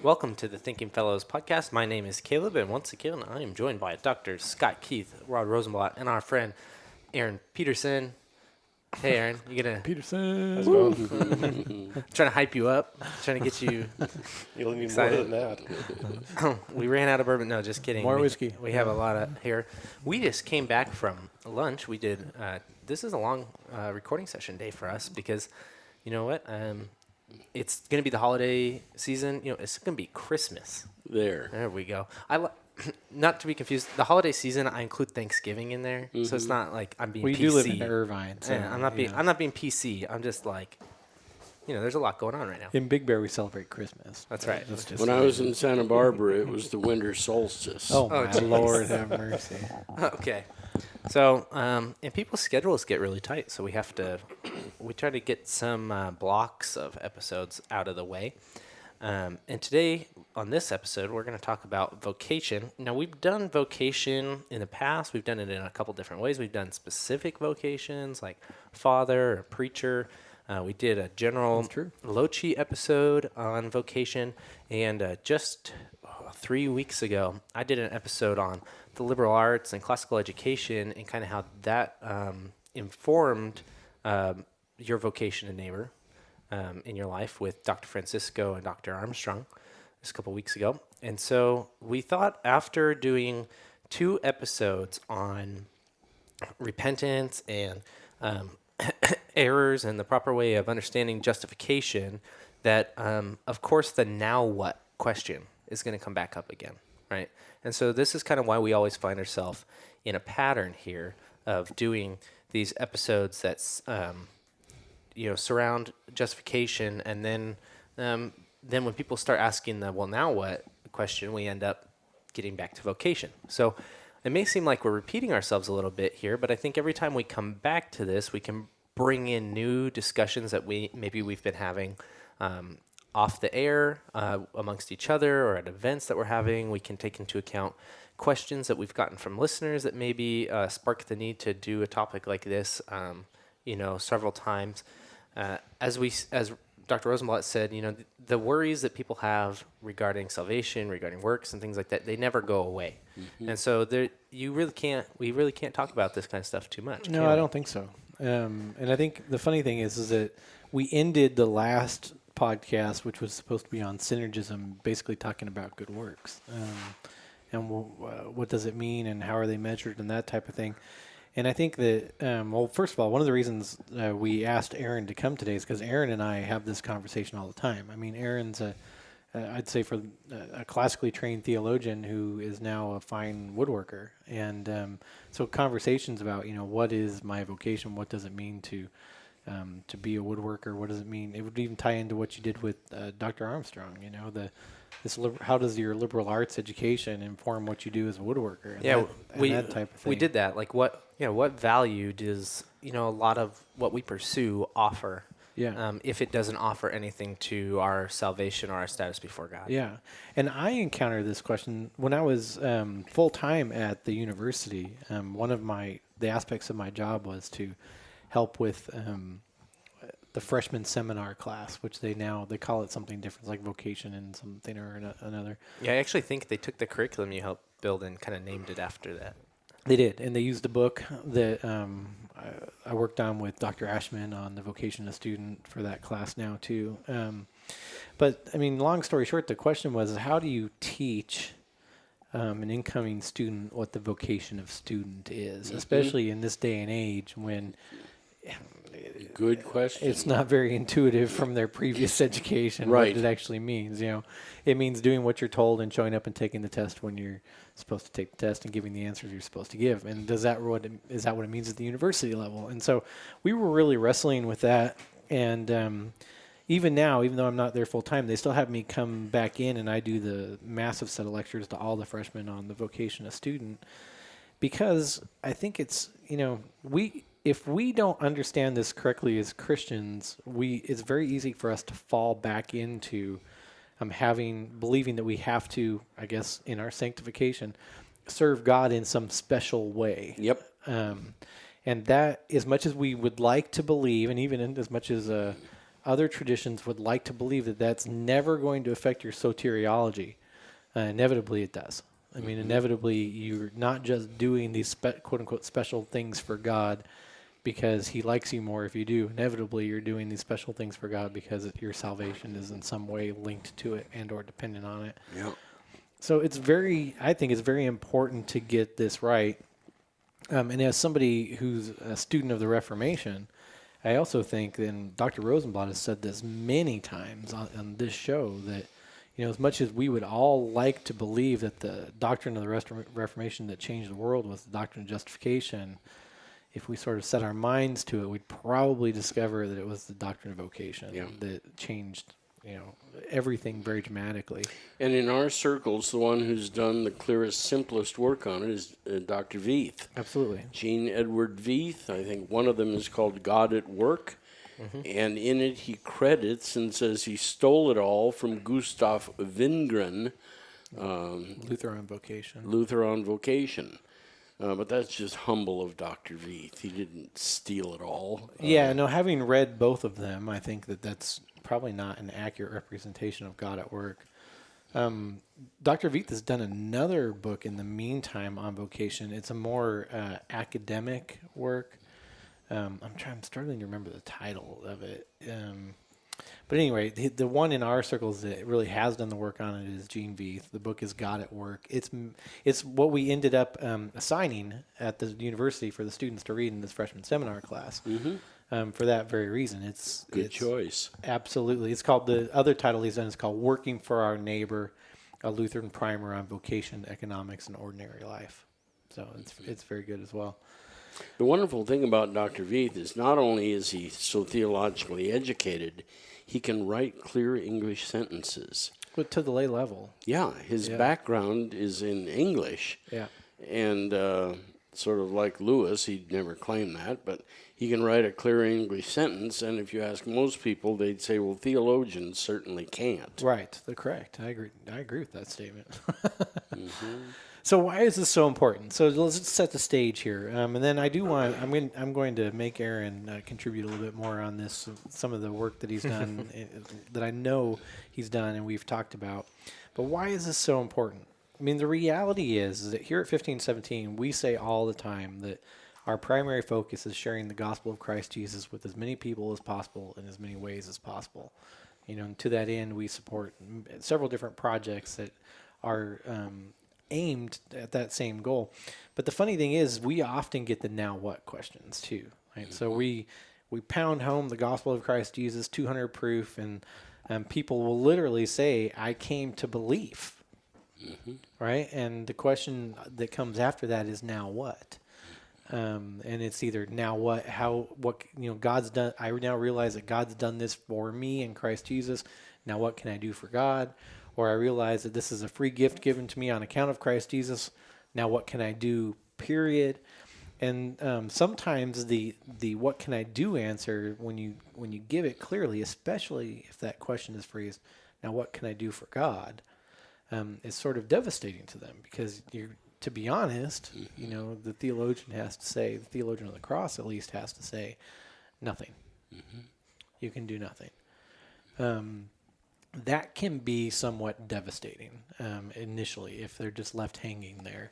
Welcome to the Thinking Fellows podcast. My name is Caleb, and once again, I am joined by Dr. Scott Keith, Rod Rosenblatt, and our friend Aaron Peterson. Hey, Aaron, you gonna Peterson. How's it going? trying to hype you up, trying to get you You'll need excited. more than that. We ran out of bourbon. No, just kidding. More whiskey. We have a lot of here. We just came back from lunch. We did. This is a long recording session day for us because, you know what? It's gonna be the holiday season. You know, it's gonna be Christmas. There we go. Not to be confused. The holiday season, I include Thanksgiving in there, so it's not like I'm being. Well, PC. you do live in Irvine, so Yeah, I'm not being. I'm not being PC. I'm just like, there's a lot going on right now. in Big Bear we celebrate Christmas. That's right. That's just When I was in Santa Barbara, it was the winter solstice. oh my geez. Lord have mercy. Okay. So, and people's schedules get really tight, so we try to get some blocks of episodes out of the way. And today, on this episode, we're going to talk about vocation. Now, we've done vocation in the past. We've done it in a couple different ways. We've done specific vocations, like father or preacher. We did a general Lochi episode on vocation. And just 3 weeks ago, I did an episode on the liberal arts and classical education and kind of how that informed your vocation and neighbor in your life with Dr. Francisco and Dr. Armstrong just a couple weeks ago. And so we thought after doing 2 episodes on repentance and errors and the proper way of understanding justification that, of course, the now what question is going to come back up again, right? And so this is kind of why we always find ourselves in a pattern here of doing these episodes that's surround justification, and then when people start asking the well now what question, we end up getting back to vocation. So it may seem like we're repeating ourselves a little bit here, but I think every time we come back to this, we can bring in new discussions that we've been having off the air amongst each other or at events that we're having. We can take into account questions that we've gotten from listeners that maybe spark the need to do a topic like this several times. As Dr. Rosenblatt said, the worries that people have regarding salvation, regarding works and things like that, they never go away. Mm-hmm. And so we really can't talk about this kind of stuff too much. No, I don't think so. And I think the funny thing is that we ended the last podcast, which was supposed to be on synergism, basically talking about good works. And what does it mean and how are they measured and that type of thing. And I think that, first of all, one of the reasons we asked Aaron to come today is because Aaron and I have this conversation all the time. I mean, Aaron's I'd say for a classically trained theologian who is now a fine woodworker. And so conversations about, what is my vocation? What does it mean to be a woodworker? What does it mean? It would even tie into what you did with Dr. Armstrong, how does your liberal arts education inform what you do as a woodworker? And that type of thing. We did that. Like what value does, a lot of what we pursue offer? Yeah. If it doesn't offer anything to our salvation or our status before God. Yeah. And I encountered this question when I was full-time at the university. One of the aspects of my job was to help with the freshman seminar class, which they call it something different, like vocation and something or another. Yeah, I actually think they took the curriculum you helped build and kind of named it after that. They did, and they used a book that I worked on with Dr. Ashman on the vocation of student for that class now too. But I mean, long story short, the question was, how do you teach an incoming student what the vocation of student is, especially in this day and age when Good question. it's not very intuitive from their previous education Right. what it actually means. It means doing what you're told and showing up and taking the test when you're supposed to take the test and giving the answers you're supposed to give. And is that what it means at the university level? And so we were really wrestling with that. And even now, even though I'm not there full time, they still have me come back in and I do the massive set of lectures to all the freshmen on the vocation of student, because I think it's, if we don't understand this correctly as Christians, it's very easy for us to fall back into believing that we have to, I guess, in our sanctification, serve God in some special way. Yep. And that, as much as we would like to believe, and even as much as other traditions would like to believe that that's never going to affect your soteriology. Inevitably, it does. I mean, inevitably, you're not just doing these quote-unquote special things for God because he likes you more if you do. Inevitably, you're doing these special things for God because your salvation is in some way linked to it and or dependent on it. Yeah. So I think it's very important to get this right. And as somebody who's a student of the Reformation, I also think, and Dr. Rosenblatt has said this many times on this show, that as much as we would all like to believe that the doctrine of the Reformation that changed the world was the doctrine of justification, if we sort of set our minds to it, we'd probably discover that it was the doctrine of vocation that changed everything very dramatically. And in our circles, the one who's done the clearest, simplest work on it is Dr. Veith. Absolutely. Jean Edward Veith. I think one of them is called God at Work. And in it, he credits and says he stole it all from Gustav Wingren. Luther on Vocation. Luther on Vocation. But that's just humble of Dr. Veith. He didn't steal it all. Having read both of them, I think that's probably not an accurate representation of God at Work. Dr. Veith has done another book in the meantime on vocation. It's a more academic work. I'm struggling to remember the title of it. But anyway, the one in our circles that really has done the work on it is Jean Veith. The book is God at Work. It's what we ended up assigning at the university for the students to read in this freshman seminar class. For that very reason. It's Good choice. Absolutely. It's called, the other title he's done is called Working for Our Neighbor, a Lutheran Primer on Vocation, Economics, and Ordinary Life. So it's very good as well. The wonderful thing about Dr. Veith is not only is he so theologically educated, he can write clear English sentences. But to the lay level. Yeah, his background is in English. Yeah. And sort of like Lewis, he'd never claim that, but he can write a clear English sentence, and if you ask most people, they'd say, well, theologians certainly can't. Right, they're correct. I agree with that statement. So why is this so important? So let's just set the stage here, and then I'm going to make Aaron contribute a little bit more on this, some of the work that he's done, that I know he's done and we've talked about. But why is this so important? I mean, the reality is that here at 1517, we say all the time that our primary focus is sharing the gospel of Christ Jesus with as many people as possible in as many ways as possible. And to that end, we support several different projects that are aimed at that same goal. But the funny thing is, we often get the now what questions too, right? So we pound home the gospel of Christ Jesus, 200 proof, and people will literally say, I came to believe. Right? And the question that comes after that is now what? And it's either now what, God's done. I now realize that God's done this for me in Christ Jesus. Now what can I do for God? Or I realize that this is a free gift given to me on account of Christ Jesus. Now what can I do, period? And sometimes the what can I do answer, when you give it clearly, especially if that question is phrased, now what can I do for God? Is sort of devastating to them, because to be honest, the theologian of the cross at least has to say, nothing. You can do nothing. That can be somewhat devastating initially if they're just left hanging there.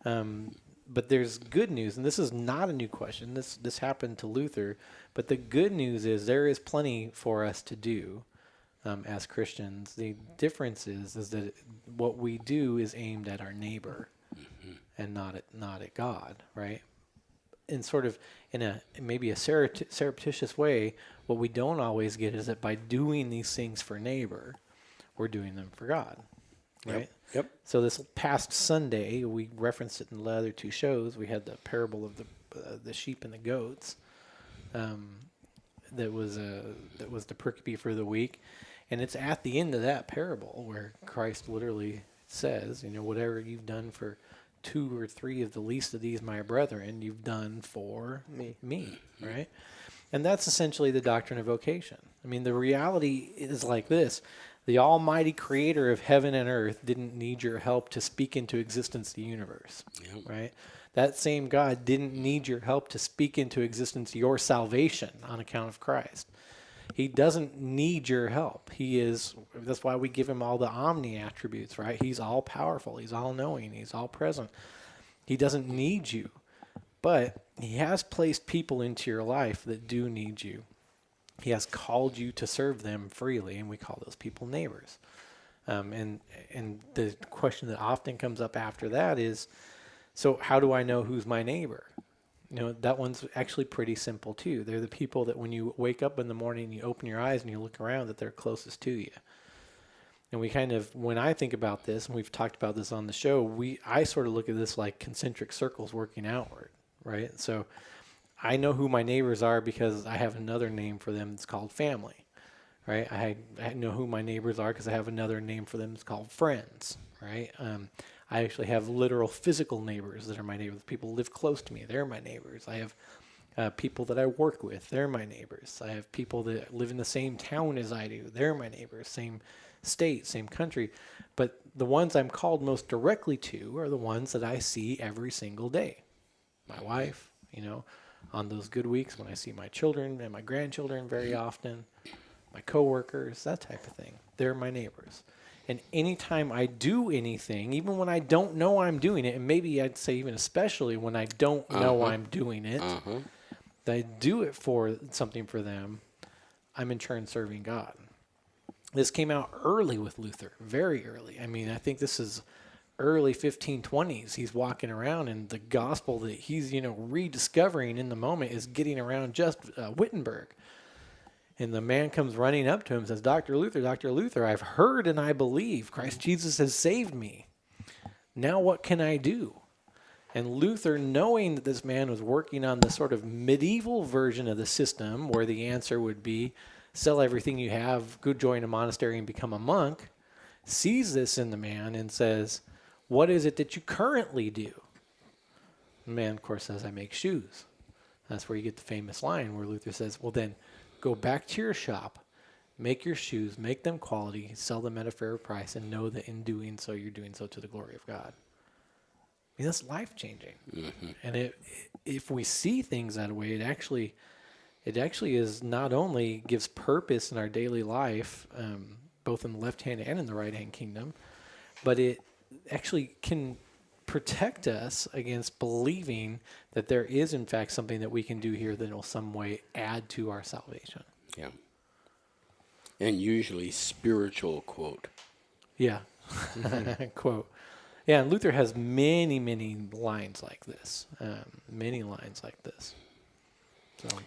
But there's good news, and this is not a new question. This happened to Luther, but the good news is there is plenty for us to do. As Christians, the difference is that what we do is aimed at our neighbor, and not at God, right? And sort of in maybe a surreptitious way, what we don't always get is that by doing these things for neighbor, we're doing them for God, right? Yep. So this past Sunday, we referenced it in the other two shows. We had the parable of the sheep and the goats. That was the pericope for the week. And it's at the end of that parable where Christ literally says, whatever you've done for 2 or 3 of the least of these my brethren, you've done for me, right? And that's essentially the doctrine of vocation. I mean, the reality is like this. The almighty creator of heaven and earth didn't need your help to speak into existence the universe, right? That same God didn't need your help to speak into existence your salvation on account of Christ. He doesn't need your help. That's why we give him all the omni attributes, right? He's all powerful. He's all knowing. He's all present. He doesn't need you, but he has placed people into your life that do need you. He has called you to serve them freely, and we call those people neighbors. And the question that often comes up after that is, so how do I know who's my neighbor? That one's actually pretty simple too. They're the people that when you wake up in the morning, you open your eyes and you look around, that they're closest to you. And we when I think about this, and we've talked about this on the show, I sort of look at this like concentric circles working outward, right? So I know who my neighbors are because I have another name for them. It's called family, right? I know who my neighbors are because I have another name for them. It's called friends, right? I actually have literal physical neighbors that are my neighbors. People live close to me. They're my neighbors. I have people that I work with. They're my neighbors. I have people that live in the same town as I do. They're my neighbors. Same state, same country. But the ones I'm called most directly to are the ones that I see every single day. My wife, on those good weeks when I see my children and my grandchildren very often, my coworkers, that type of thing. They're my neighbors. And anytime I do anything, even when I don't know I'm doing it, and maybe I'd say even especially when I don't know I'm doing it, that I do it for something for them, I'm in turn serving God. This came out early with Luther, very early. I mean, I think this is early 1520s. He's walking around, and the gospel that he's, rediscovering in the moment is getting around just Wittenberg. And the man comes running up to him and says, Dr. Luther, I've heard and I believe Christ Jesus has saved me. Now what can I do? And Luther, knowing that this man was working on the sort of medieval version of the system where the answer would be sell everything you have, go join a monastery and become a monk, sees this in the man and says, what is it that you currently do? The man, of course, says, I make shoes. That's where you get the famous line where Luther says, well, then go back to your shop, make your shoes, make them quality, sell them at a fair price, and know that in doing so, you're doing so to the glory of God. I mean, that's life-changing. Mm-hmm. And if we see things that way, it actually is not only gives purpose in our daily life, both in the left-hand and in the right-hand kingdom, but it actually can protect us against believing that there is, in fact, something that we can do here that will some way add to our salvation. Yeah. And usually spiritual quote. Yeah. Quote. Yeah, and Luther has many, many lines like this. So.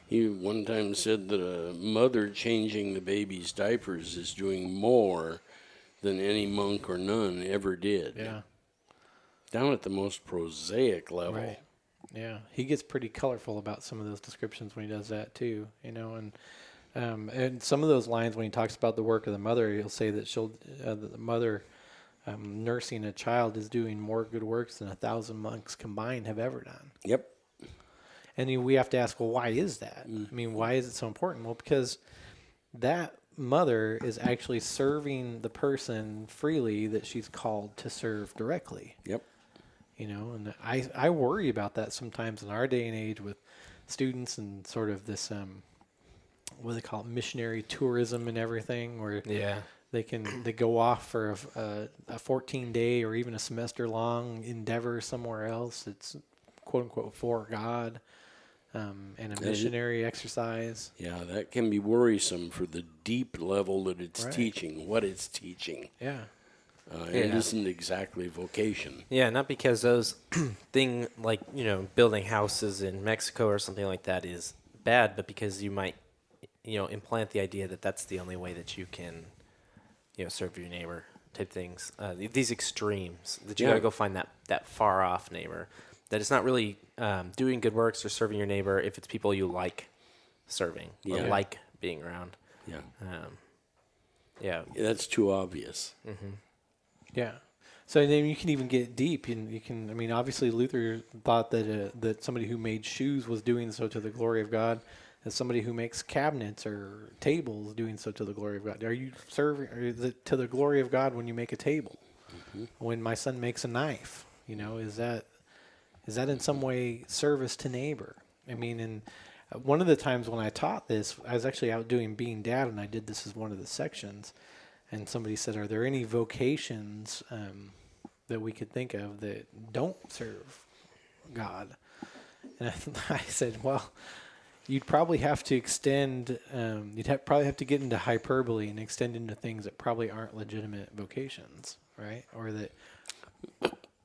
He one time said that a mother changing the baby's diapers is doing more than any monk or nun ever did. Yeah. Down at the most prosaic level. Right. Yeah, he gets pretty colorful about some of those descriptions when he does that too, and some of those lines when he talks about the work of the mother, he'll say that the mother nursing a child is doing more good works than 1,000 monks combined have ever done. Yep. And we have to ask, well, why is that? I mean, why is it so important? Well, because that mother is actually serving the person freely that she's called to serve directly. Yep. And I worry about that sometimes in our day and age with students and sort of this, what do they call it, missionary tourism and everything, where they go off for a 14-day or even a semester-long endeavor somewhere else. It's quote-unquote for God. And a missionary exercise. Yeah, that can be worrisome for the deep level that it's teaching, what it's teaching. Yeah. It isn't exactly vocation. Yeah, not because those thing like, building houses in Mexico or something like that is bad, but because you might, implant the idea that that's the only way that you can, serve your neighbor type things. These extremes that you got to go find that far off neighbor. That it's not really doing good works or serving your neighbor if it's people you like serving or like being around. Yeah. That's too obvious. Mm-hmm. Yeah. So then you can even get deep, and you can. I mean, obviously Luther thought that somebody who made shoes was doing so to the glory of God, and somebody who makes cabinets or tables doing so to the glory of God. Are you serving? Or is it to the glory of God when you make a table? Mm-hmm. When my son makes a knife, is that in some way service to neighbor? I mean, and One of the times when I taught this, I was actually out doing Being Dad, and I did this as one of the sections. And somebody said, "Are there any vocations that we could think of that don't serve God?" And I said, "Well, you'd probably have to extend. Probably have to get into hyperbole and extend into things that probably aren't legitimate vocations, right? Or that."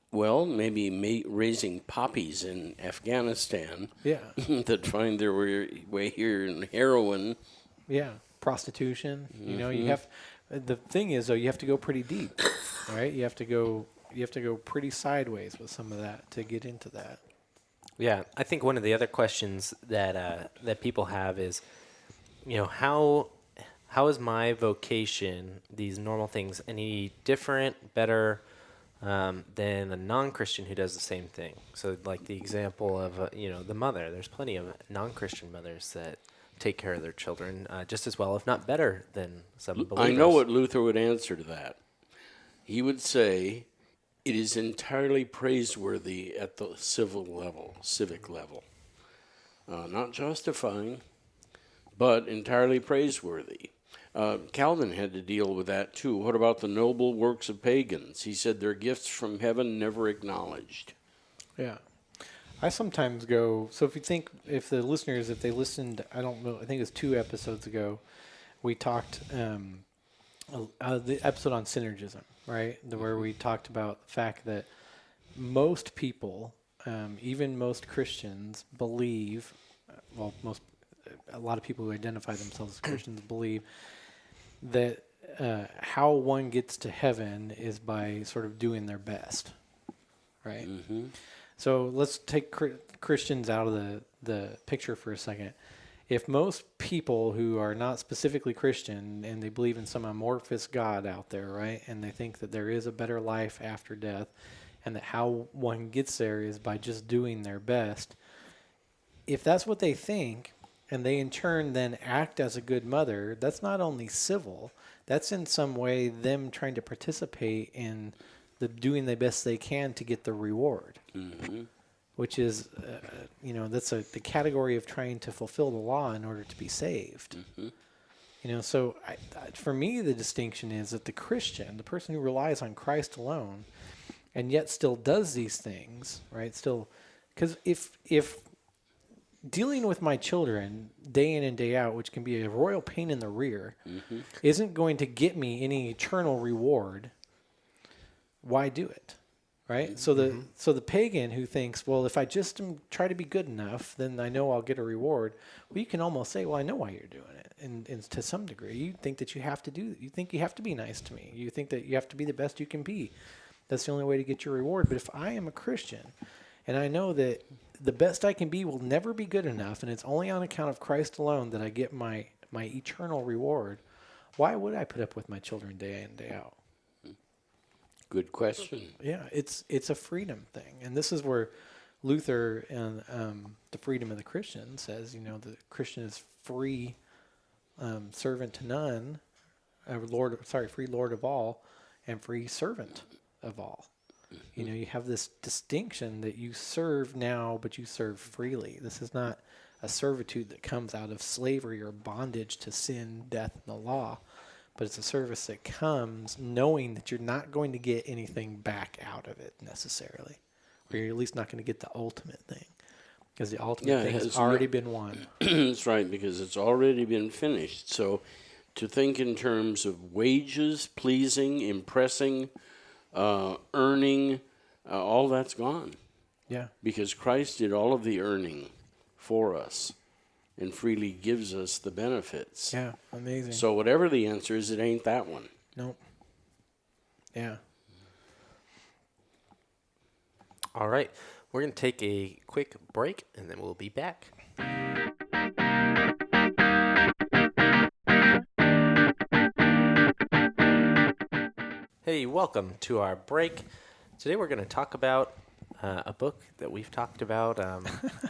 Well, maybe raising poppies in Afghanistan Yeah. that find their way here in heroin. Yeah, prostitution. You have. The thing is, though, you have to go pretty deep, right? You have to go pretty sideways with some of that to get into that. Yeah, I think one of the other questions that people have is, how is my vocation, these normal things, any different, better than a non-Christian who does the same thing? So, like the example of the mother. There's plenty of non-Christian mothers that take care of their children just as well, if not better, than some believers. I know what Luther would answer to that. He would say, it is entirely praiseworthy at the civic level. Not justifying, but entirely praiseworthy. Calvin had to deal with that too. What about the noble works of pagans? He said they're gifts from heaven never acknowledged. Yeah. I sometimes go, so if the listeners, if they listened, I don't know, I think it was 2 episodes ago, we talked, the episode on synergism, right? Where we talked about the fact that most people, even most Christians, believe, a lot of people who identify themselves as Christians believe that how one gets to heaven is by sort of doing their best, right? Mm-hmm. So let's take Christians out of the picture for a second. If most people who are not specifically Christian and they believe in some amorphous God out there, right, and they think that there is a better life after death and that how one gets there is by just doing their best, if that's what they think and they in turn then act as a good mother, that's not only civil, that's in some way them trying to participate in doing the best they can to get the reward, which is, that's the category of trying to fulfill the law in order to be saved. So for me, the distinction is that the Christian, the person who relies on Christ alone, and yet still does these things, right? Still, because if dealing with my children day in and day out, which can be a royal pain in the rear, isn't going to get me any eternal reward, why do it, right? So the pagan who thinks, well, if I just try to be good enough, then I know I'll get a reward. Well, you can almost say, well, I know why you're doing it, and to some degree, you think that you have to you think you have to be nice to me. You think that you have to be the best you can be. That's the only way to get your reward. But if I am a Christian, and I know that the best I can be will never be good enough, and it's only on account of Christ alone that I get my eternal reward, why would I put up with my children day in and day out? Good question. Yeah, it's a freedom thing, and this is where Luther and the freedom of the Christian says, the Christian is free, servant to none, free Lord of all, and free servant of all. You have this distinction that you serve now, but you serve freely. This is not a servitude that comes out of slavery or bondage to sin, death, and the law. But it's a service that comes knowing that you're not going to get anything back out of it necessarily. Or you're at least not going to get the ultimate thing. Because the ultimate thing has already been won. That's right, because it's already been finished. So to think in terms of wages, pleasing, impressing, earning, all that's gone. Yeah. Because Christ did all of the earning for us and freely gives us the benefits. Yeah, amazing. So whatever the answer is, it ain't that one. Nope. Yeah. All right. We're going to take a quick break, and then we'll be back. Hey, welcome to our break. Today we're going to talk about a book that we've talked about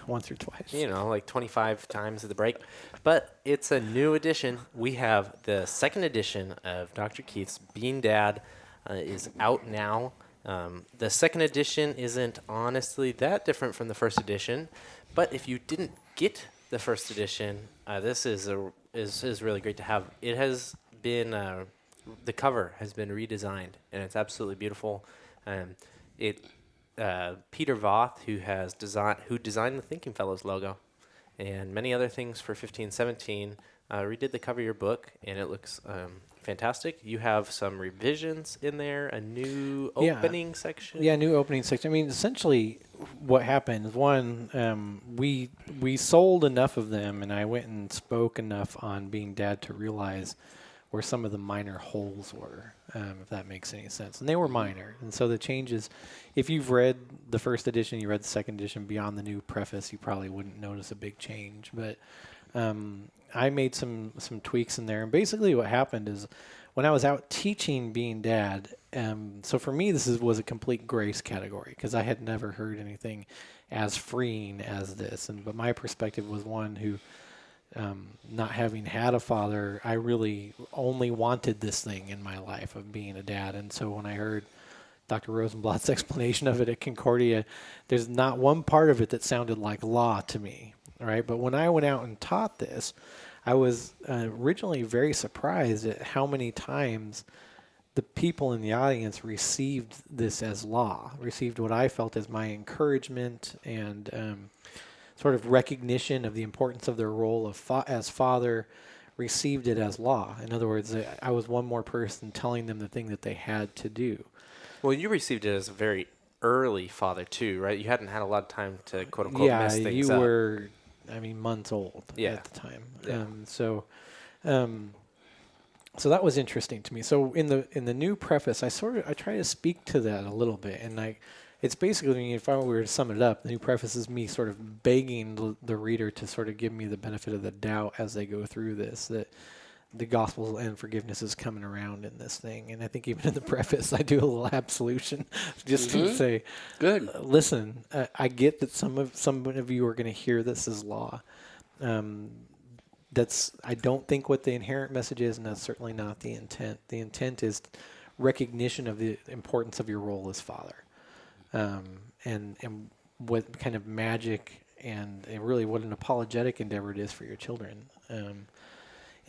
Once or twice. like 25 times at the break. But it's a new edition. We have the second edition of Dr. Keith's Being Dad is out now. The second edition isn't honestly that different from the first edition. But if you didn't get the first edition. This is really great to have. It has been the cover has been redesigned, and it's absolutely beautiful. It Peter Voth, who designed the Thinking Fellows logo, and many other things for 1517, redid the cover of your book, and it looks fantastic. You have some revisions in there, a new Yeah. opening section. Yeah, new opening section. I mean, essentially, what happened is one, we sold enough of them, and I went and spoke enough on Being Dad to realize where some of the minor holes were, if that makes any sense. And they were minor. And so the changes, if you've read the first edition, you read the second edition beyond the new preface, you probably wouldn't notice a big change. But I made some tweaks in there. And basically what happened is when I was out teaching Being Dad, so for me this was a complete grace category because I had never heard anything as freeing as this. But my perspective was one who, not having had a father, I really only wanted this thing in my life of being a dad. And so when I heard Dr. Rosenblatt's explanation of it at Concordia, there's not one part of it that sounded like law to me, right? But when I went out and taught this, I was originally very surprised at how many times the people in the audience received this as law, received what I felt as my encouragement and sort of recognition of the importance of their role as father, received it as law. In other words, I was one more person telling them the thing that they had to do. Well, you received it as a very early father too, right? You hadn't had a lot of time to quote unquote mess things you up. were, months old at the time. Yeah. So that was interesting to me. So in the new preface, I try to speak to that a little bit, and it's basically, if I were to sum it up, the new preface is me sort of begging the reader to sort of give me the benefit of the doubt as they go through this, that the gospel and forgiveness is coming around in this thing. And I think even in the preface, I do a little absolution just to say, Good. Listen, I get that some of you are going to hear this as law. That's, I don't think, what the inherent message is, and that's certainly not the intent. The intent is recognition of the importance of your role as father. And what kind of magic and really what an apologetic endeavor it is for your children.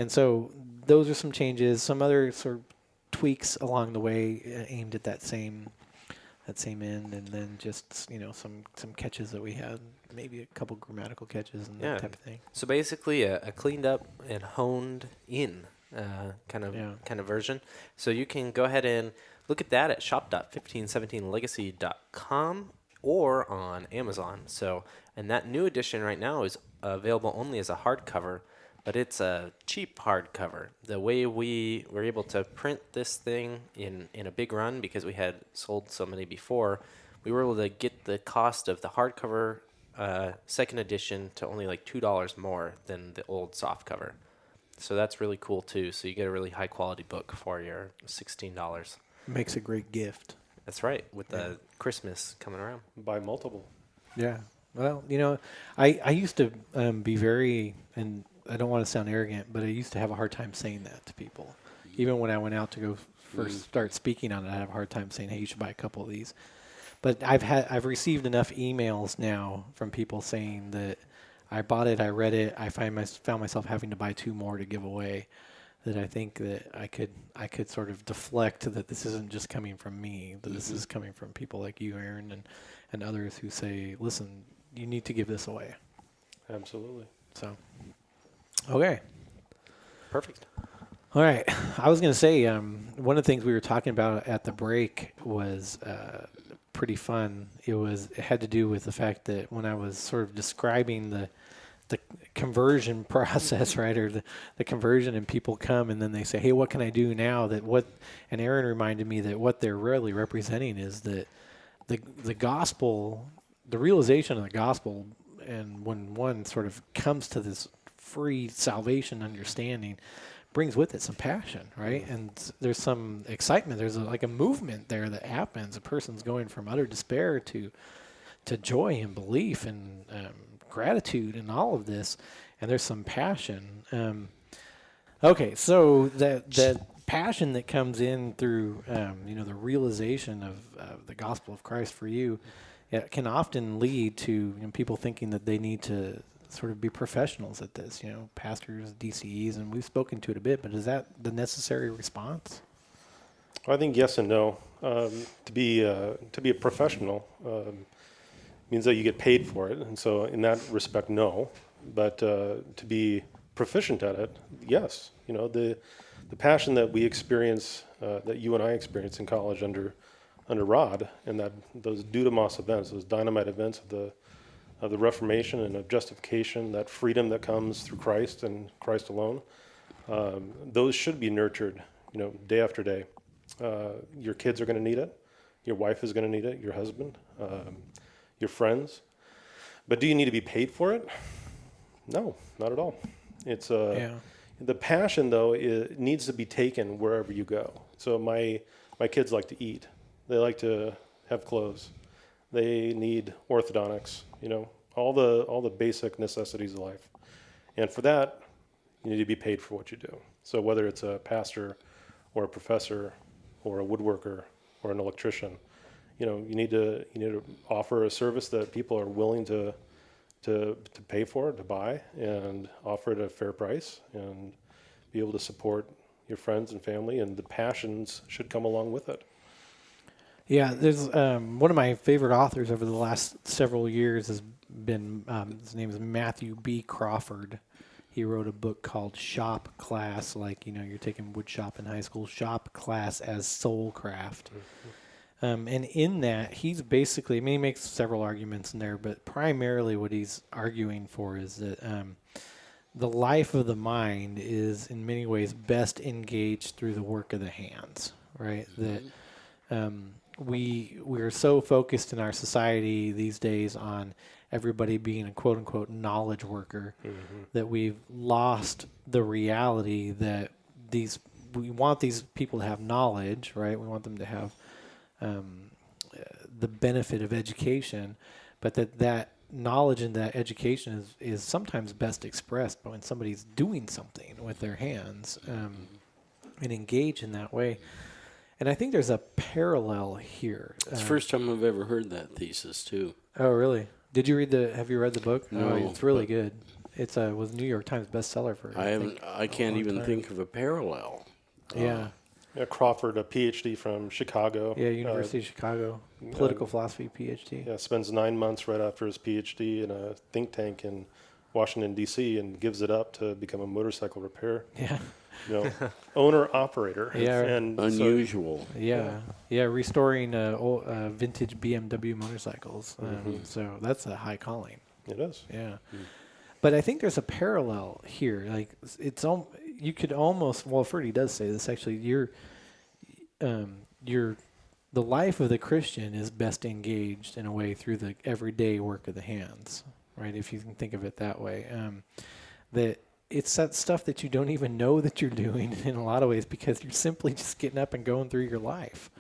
And so those are some changes, some other sort of tweaks along the way aimed at that same end, and then just some catches that we had, maybe a couple grammatical catches and that type of thing. So basically, a cleaned up and honed in kind of version. So you can go ahead and look at that at shop.1517legacy.com or on Amazon. So, and that new edition right now is available only as a hardcover, but it's a cheap hardcover. The way we were able to print this thing in a big run, because we had sold so many before, we were able to get the cost of the hardcover second edition to only like $2 more than the old softcover. So that's really cool too. So you get a really high quality book for your $16. Makes a great gift. That's right, with the Christmas coming around. Buy multiple. Yeah. Well, I used to be very, and I don't want to sound arrogant, but I used to have a hard time saying that to people. Even when I went out to go first start speaking on it, I had a hard time saying, hey, you should buy a couple of these. But I've received enough emails now from people saying that I bought it, I read it, I found myself having to buy 2 more to give away, that I think that I could sort of deflect that this isn't just coming from me, that this is coming from people like you, Aaron, and others who say, listen, you need to give this away. Absolutely. So, okay. Perfect. All right. I was going to say, one of the things we were talking about at the break was pretty fun. It had to do with the fact that when I was sort of describing the conversion process, right, or the conversion, and people come and then they say, hey, what can I do now? And Aaron reminded me that what they're really representing is that the gospel, the realization of the gospel, and when one sort of comes to this free salvation understanding, brings with it some passion, right? And there's some excitement. There's like a movement there that happens. A person's going from utter despair to joy and belief and gratitude and all of this, and there's some passion. Okay, so that passion that comes in through the realization of the gospel of Christ for you, it can often lead to people thinking that they need to sort of be professionals at this, pastors, DCEs, and we've spoken to it a bit, but is that the necessary response? I think yes and no. To be a professional means that you get paid for it, and so in that respect, no. But to be proficient at it, yes. The passion that we experience, that you and I experience in college under Rod, and that those Dudamos events, those dynamite events of the Reformation and of justification, that freedom that comes through Christ and Christ alone, those should be nurtured, day after day. Your kids are going to need it. Your wife is going to need it. Your husband, your friends. But do you need to be paid for it? No, not at all. It's the passion, though, it needs to be taken wherever you go. So my kids like to eat. They like to have clothes. They need orthodontics. All the basic necessities of life. And for that, you need to be paid for what you do. So whether it's a pastor or a professor or a woodworker or an electrician, you need to offer a service that people are willing to pay for, to buy, and offer it at a fair price, and be able to support your friends and family, and the passions should come along with it. Yeah, there's one of my favorite authors over the last several years has been, his name is Matthew B. Crawford. He wrote a book called Shop Class, like, you're taking wood shop in high school, Shop Class as Soul Craft. And in that, he's basically, he makes several arguments in there, but primarily what he's arguing for is that the life of the mind is in many ways best engaged through the work of the hands, right? That we're so focused in our society these days on everybody being a quote unquote knowledge worker that we've lost the reality that we want these people to have knowledge, right? We want them to have the benefit of education, but that knowledge and that education is sometimes best expressed when somebody's doing something with their hands and engage in that way. And I think there's a parallel here. It's the first time I've ever heard that thesis, too. Oh, really? Have you read the book? No. It's really good. It's was New York Times bestseller for I can't even think of a parallel. Yeah. Crawford, a PhD from Chicago. Yeah, University of Chicago, political philosophy PhD. Yeah, spends 9 months right after his PhD in a think tank in Washington, D.C., and gives it up to become a motorcycle repair. Yeah. Owner operator. Yeah. And Unusual. Yeah, restoring vintage BMW motorcycles. So that's a high calling. It is. Yeah. But I think there's a parallel here. Like you could almost, well, Ferdy does say this actually. The life of the Christian is best engaged in a way through the everyday work of the hands, right? If you can think of it that way, that it's that stuff that you don't even know that you're doing in a lot of ways because you're simply just getting up and going through your life.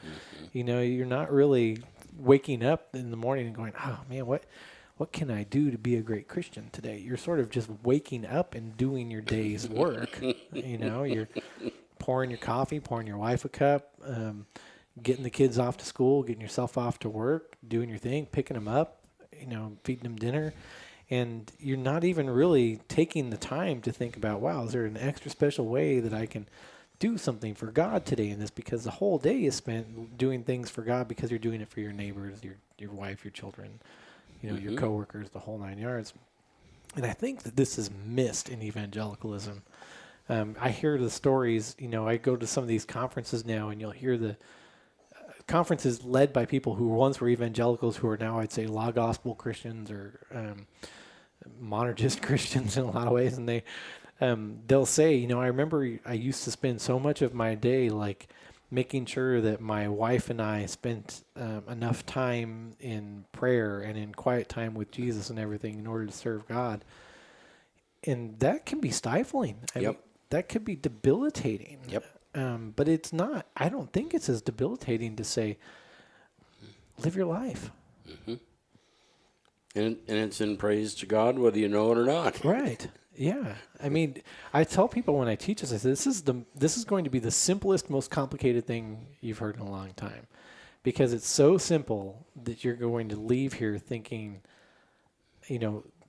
You're not really waking up in the morning and going, oh man, what can I do to be a great Christian today? You're sort of just waking up and doing your day's work. You're pouring your coffee, pouring your wife a cup, getting the kids off to school, getting yourself off to work, doing your thing, picking them up, feeding them dinner. And you're not even really taking the time to think about, wow, is there an extra special way that I can do something for God today in this? Because the whole day is spent doing things for God because you're doing it for your neighbors, your wife, your children, your coworkers, the whole 9 yards. And I think that this is missed in evangelicalism. I hear the stories, I go to some of these conferences now and you'll hear the conferences led by people who once were evangelicals who are now, I'd say, law gospel Christians or monergist Christians in a lot of ways. And they'll say, I remember I used to spend so much of my day like making sure that my wife and I spent enough time in prayer and in quiet time with Jesus and everything in order to serve God. And that can be stifling. I mean, that could be debilitating. But it's not. I don't think it's as debilitating to say, live your life. And it's in praise to God, whether you know it or not. Right. Yeah. I mean, I tell people when I teach this, I say, this is going to be the simplest, most complicated thing you've heard in a long time. Because it's so simple that you're going to leave here thinking,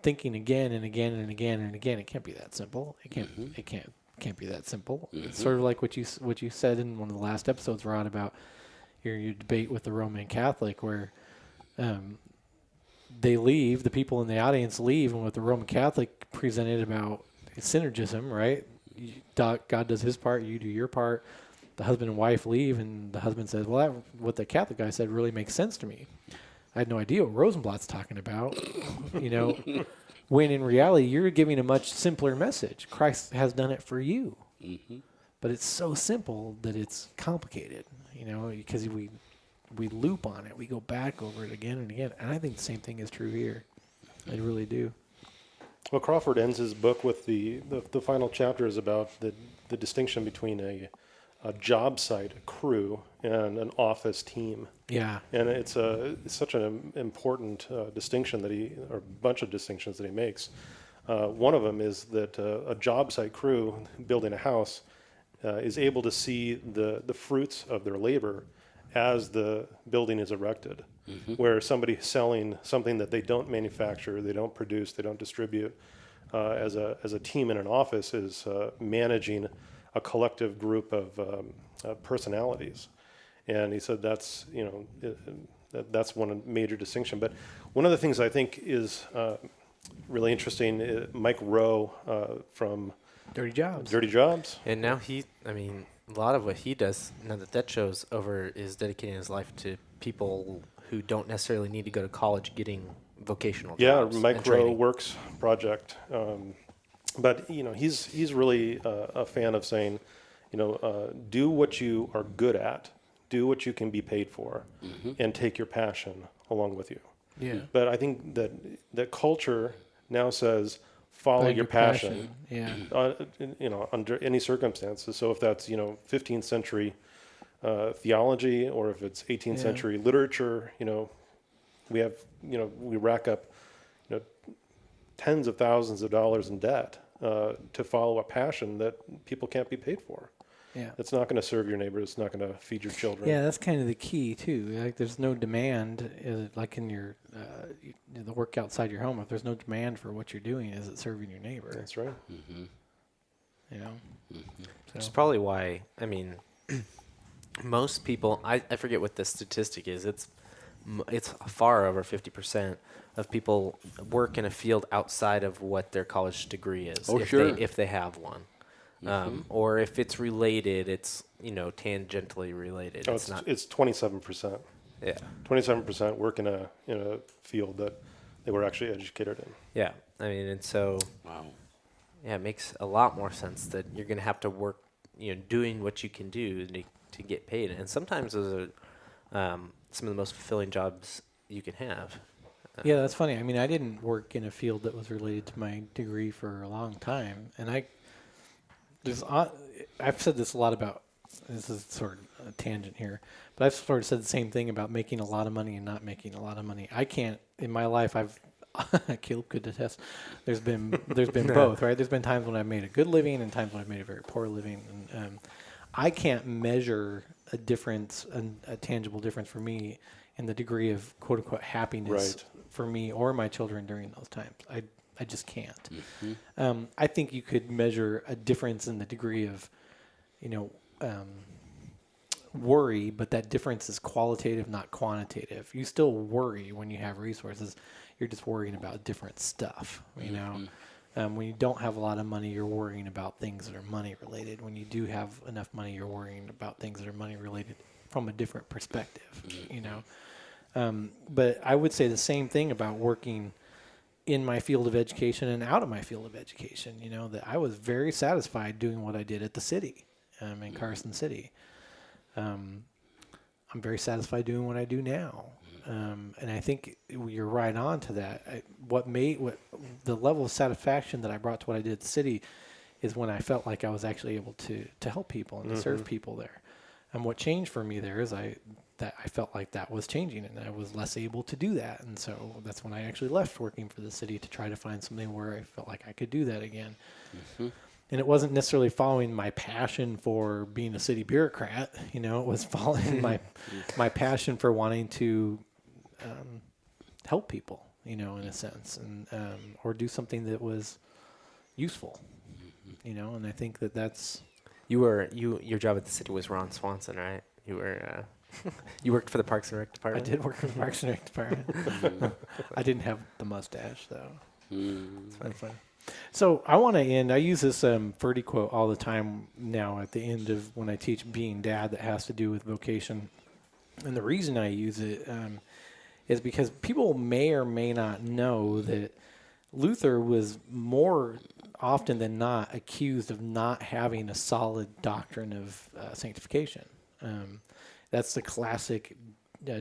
thinking again and again and again and again. It can't be that simple. It can't. It can't be that simple. It's sort of like what you said in one of the last episodes, Ron, about your debate with the Roman Catholic, where they leave, the people in the audience leave, and what the Roman Catholic presented about synergism, right? God does his part, you do your part. The husband and wife leave, and the husband says, well, what the Catholic guy said really makes sense to me. I had no idea what Rosenblatt's talking about, when in reality, you're giving a much simpler message. Christ has done it for you. But it's so simple that it's complicated, because we loop on it. We go back over it again and again. And I think the same thing is true here. I really do. Well, Crawford ends his book with the final chapter is about the distinction between a job site, a crew, and an office team. Yeah. And it's such an important distinction or a bunch of distinctions that he makes. One of them is that a job site crew building a house is able to see the fruits of their labor as the building is erected. Where somebody selling something that they don't manufacture, they don't produce, they don't distribute, as a team in an office is managing a collective group of personalities. And he said that's that's one major distinction. But one of the things I think is really interesting, Mike Rowe from Dirty Jobs. Dirty Jobs. And now a lot of what he does now that show's over is dedicating his life to people who don't necessarily need to go to college getting vocational jobs. Yeah, Mike and Rowe training. Works Project. But he's really a fan of saying, do what you are good at, do what you can be paid for, and take your passion along with you. Yeah. But I think that culture now says follow your passion. Yeah. Under any circumstances. So if that's 15th century theology, or if it's 18th century literature, we have we rack up tens of thousands of dollars in debt to follow a passion that people can't be paid for. Yeah. It's not going to serve your neighbor. It's not going to feed your children. Yeah, that's kind of the key too. Like, there's no demand, like in your the work outside your home. If there's no demand for what you're doing, is it serving your neighbor? That's right. It's probably why, most people, I forget what the statistic is. It's far over 50% of people work in a field outside of what their college degree is. If they have one. Or if it's related, it's tangentially related. Oh, it's 27%. Yeah. 27% work in a field that they were actually educated in. Yeah. And so Wow. yeah, it makes a lot more sense that you're going to have to work, doing what you can do to get paid. And sometimes those are some of the most fulfilling jobs you can have. Yeah, that's funny. I didn't work in a field that was related to my degree for a long time, and I've said this a lot about. This is sort of a tangent here, but I've sort of said the same thing about making a lot of money and not making a lot of money. I can't in my life. Caleb could attest. There's been both, right? There's been times when I've made a good living and times when I've made a very poor living, and I can't measure a difference, a tangible difference for me in the degree of quote unquote happiness for me or my children during those times. I just can't. I think you could measure a difference in the degree of, worry, but that difference is qualitative, not quantitative. You still worry when you have resources. You're just worrying about different stuff, When you don't have a lot of money, you're worrying about things that are money related. When you do have enough money, you're worrying about things that are money related from a different perspective, But I would say the same thing about working in my field of education and out of my field of education, that I was very satisfied doing what I did at the city, in Carson City. I'm very satisfied doing what I do now. And I think you're right on to that. What the level of satisfaction that I brought to what I did at the city is when I felt like I was actually able to help people and to serve people there. And what changed for me there is I felt like that was changing and I was less able to do that. And so that's when I actually left working for the city to try to find something where I felt like I could do that again. And it wasn't necessarily following my passion for being a city bureaucrat, it was following my passion for wanting to help people in a sense, and or do something that was useful, and I think that's. Your job at the city was Ron Swanson, right? You were you worked for the Parks and Rec I department. did work for the Parks and Rec department. I didn't have the mustache though. Mm. That's funny. So I want to end. I use this Ferdy quote all the time now at the end of when I teach Being Dad that has to do with vocation. And the reason I use it is because people may or may not know that Luther was more often than not accused of not having a solid doctrine of sanctification. That's the classic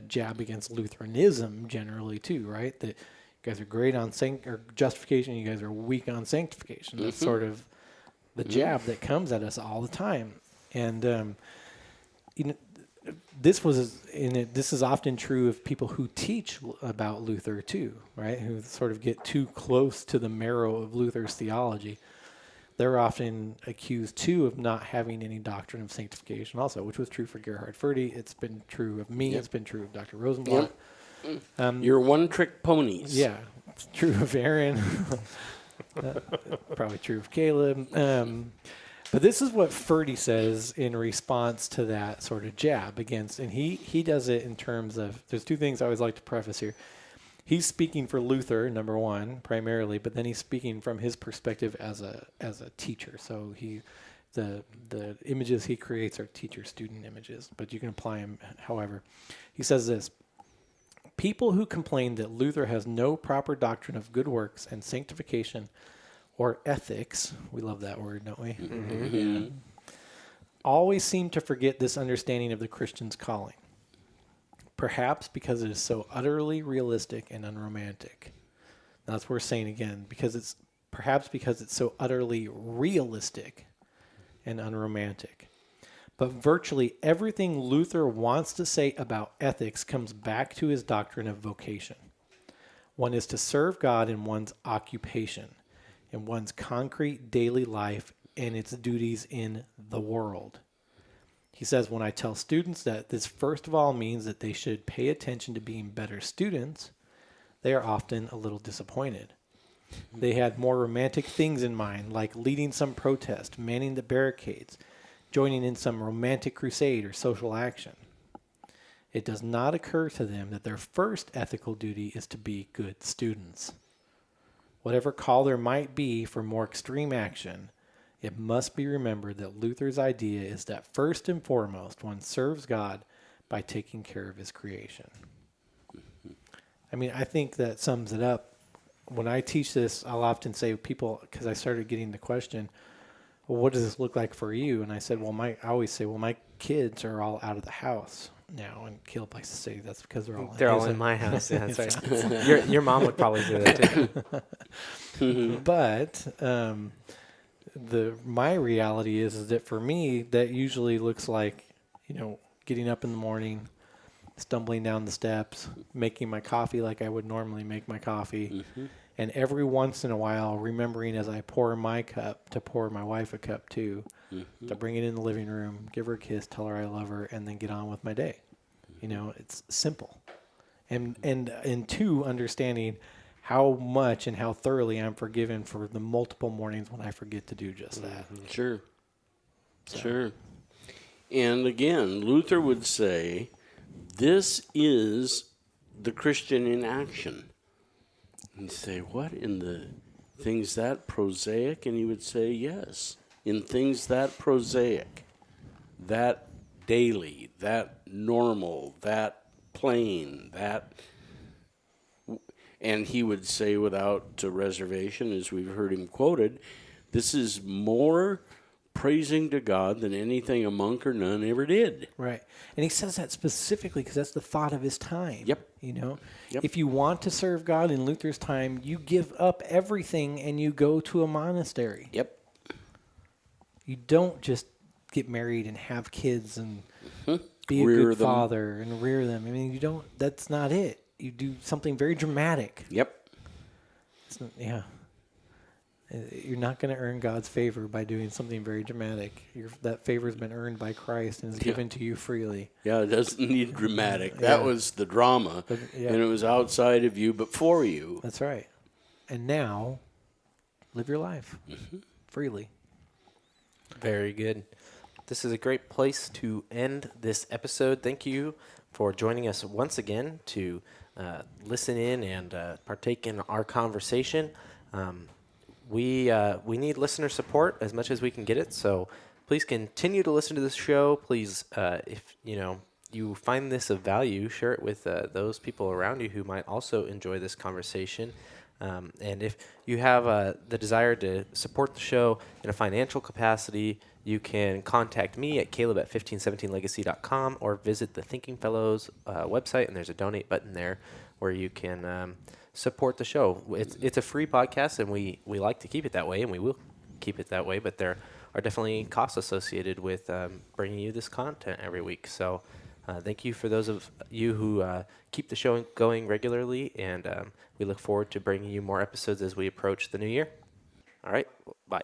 jab against Lutheranism generally too, right? That you guys are great on justification, you guys are weak on sanctification. That's sort of the jab that comes at us all the time. And this is often true of people who teach about Luther too, right? Who sort of get too close to the marrow of Luther's theology. They're often accused too of not having any doctrine of sanctification also, which was true for Gerhard Ferdy. It's been true of me. Yep. It's been true of Dr. Rosenblatt. You're one-trick ponies. Yeah, it's true of Aaron. Probably true of Caleb. But this is what Ferdy says in response to that sort of jab against, and he does it in terms of, there's two things I always like to preface here. He's speaking for Luther, number one, primarily, but then he's speaking from his perspective as a teacher. So the images he creates are teacher-student images, but you can apply them however. He says this: people who complain that Luther has no proper doctrine of good works and sanctification or ethics, we love that word, don't we? Mm-hmm. Yeah. Always seem to forget this understanding of the Christian's calling. Perhaps because it is so utterly realistic and unromantic. Now that's what we're saying again, because it's so utterly realistic and unromantic. But virtually everything Luther wants to say about ethics comes back to his doctrine of vocation. One is to serve God in one's occupation, in one's concrete daily life, and its duties in the world. He says, when I tell students that this first of all means that they should pay attention to being better students, they are often a little disappointed. They had more romantic things in mind, like leading some protest, manning the barricades, joining in some romantic crusade or social action. It does not occur to them that their first ethical duty is to be good students. Whatever call there might be for more extreme action, it must be remembered that Luther's idea is that first and foremost, one serves God by taking care of his creation. I mean, I think that sums it up. When I teach this, I'll often say to people, because I started getting the question, well, what does this look like for you? And I said, I always say, my kids are all out of the house now. And Caleb likes to say that's because they're all in my house. Yeah, that's right. Your mom would probably do that too. But my reality is that for me, that usually looks like, getting up in the morning, stumbling down the steps, making my coffee like I would normally make my coffee, and every once in a while remembering as I pour my cup to pour my wife a cup too, to bring it in the living room, give her a kiss, tell her I love her, and then get on with my day. It's simple. And two, understanding how much and how thoroughly I'm forgiven for the multiple mornings when I forget to do just that. Sure. Sure. And again, Luther would say, this is the Christian in action. And you say, what, in the things that prosaic? And he would say, yes, in things that prosaic, that daily, that normal, that plain, that... And he would say without reservation, as we've heard him quoted, this is more praising to God than anything a monk or nun ever did. Right. And he says that specifically because that's the thought of his time. Yep. Yep. If you want to serve God in Luther's time, you give up everything and you go to a monastery. Yep. You don't just get married and have kids and be a Rear good them. father and rear them. I mean, that's not it. You do something very dramatic. Yep. Yeah. You're not going to earn God's favor by doing something very dramatic. That favor has been earned by Christ and is given to you freely. Yeah, it doesn't need dramatic. Yeah. That was the drama, Yeah. and it was outside of you, but for you. That's right. And now, live your life freely. Very good. This is a great place to end this episode. Thank you for joining us once again to listen in and partake in our conversation. We need listener support as much as we can get it. So please continue to listen to this show. Please, if you find this of value, share it with those people around you who might also enjoy this conversation. And if you have the desire to support the show in a financial capacity, you can contact me at caleb@1517legacy.com or visit the Thinking Fellows website, and there's a donate button there where you can support the show. It's a free podcast, and we like to keep it that way, and we will keep it that way, but there are definitely costs associated with bringing you this content every week. So thank you for those of you who keep the show going regularly, and we look forward to bringing you more episodes as we approach the new year. All right, bye.